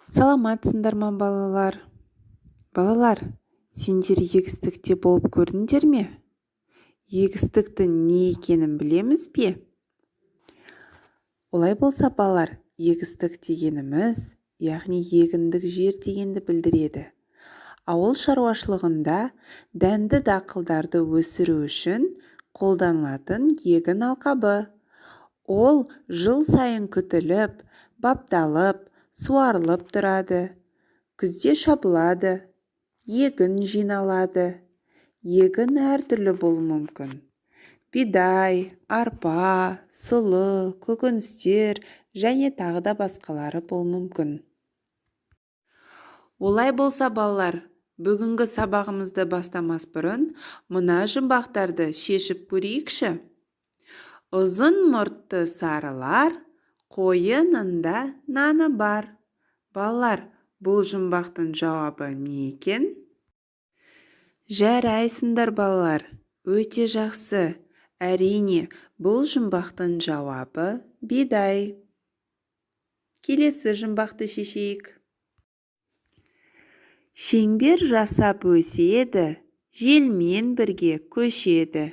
Саламатсыңдар ма балалар? Балалар, сендер егістікте болып көрдіңдер ме? Егістіктің не екенін білеміз бе? Олай болса балалар, егістік дегеніміз, яғни егіндік жер дегенді білдіреді. Ауыл шаруашылығында дәнді дақылдарды өсіру үшін қолданылатын егін алқабы. Ол жыл сайын күтіліп, бапталып, суарылып тұрады. Күзде шабылады, егін жиналады. Егін әртүрлі болуы мүмкін. Бидай, арпа, сұлы, көкөністер және тағы да басқалары болуы мүмкін. Олай болса балалар, бүгінгі сабағымызды бастамас бұрын мына жұмбақтарды шешіп көрейікші. Ұзын мұртты сарылар, қойынында наны бар. Балалар, бұл жұмбақтың жауабы не екен? Жарайсыңдар балалар, өте жақсы. Әрине, бұл жұмбақтың жауабы бидай. Келесі жұмбақты шешейік. Шеңбер жасап өседі, желмен бірге көшеді.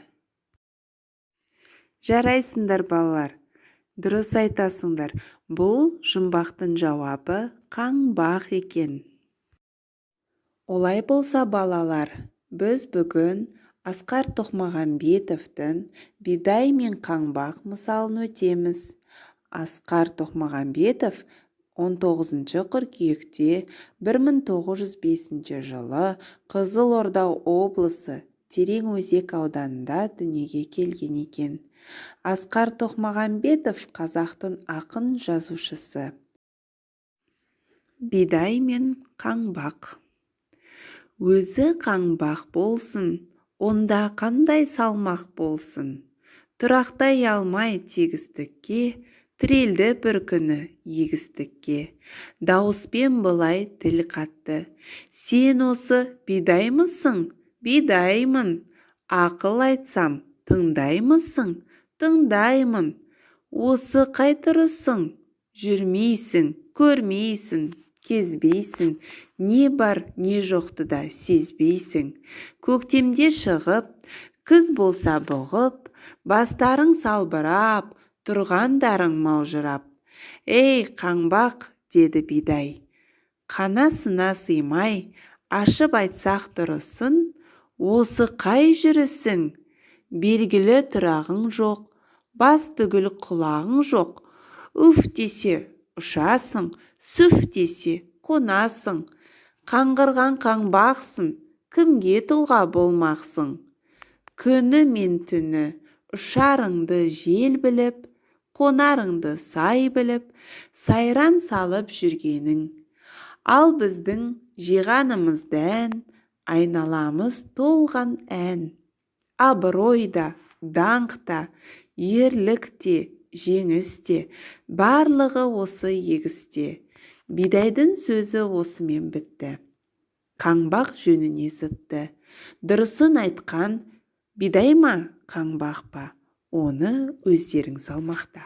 Жарайсыңдар балалар, дұрыс айтасыңдар. Бұл жұмбақтың жауабы қаңбақ екен. Олай болса балалар, біз бүгін Асқар Тоқмағамбетовтың бидай мен қаңбақ мысалын өтеміз. Асқар Тоқмағамбетов 19 қыркүйекте 1905 жылы Қызылорда облысы Тереңөзек ауданында дүниеге келген екен. Асқар Тоқмағамбетов қазақтың ақын жазушысы. Бидай мен қаңбақ. Өзі қаңбақ болсын, онда қандай салмақ болсын. Тұрақтай алмай тегістікке, тірелді бір күні егістікке. Дауыспен былай тіл қатты. Сен осы бидаймысың? Бидаймын. Ақыл айтсам, тыңдаймысың? Тыңдаймын. Осы қай тұрысың? Жүрмейсің, көрмейсің, кезбейсің. Не бар, не жоқты да сезбейсің. Көктемде шығып, күз болса бұғып, бастарың салбырап, тұрғандарың маужырап. Ей, қаңбақ, деді бидай. Қанасына сыймай, ашып айтсақ дұрысын, осы қай жүрісің? Белгілі тұрағың жоқ, бас түгіл құлағың жоқ. Үф десе ұшасың, сүф десе қонасың. Қаңғырған қаңбақсың, кімге тұлға болмақсың? Күні мен түні ұшарыңды жел біліп, қонарыңды сай біліп, сайран салып жүргенің. Ал біздің жиғанымыз дән, айналамыз толған ән. Абырой да, даңқ та, ерлік те, жеңіс те, барлығы осы егісте. Бидайдың сөзі осымен бітті. Қаңбақ жөніне зытты. Дұрысын айтқан бидай ма, қаңбақ па? Оны өздерің салмақта.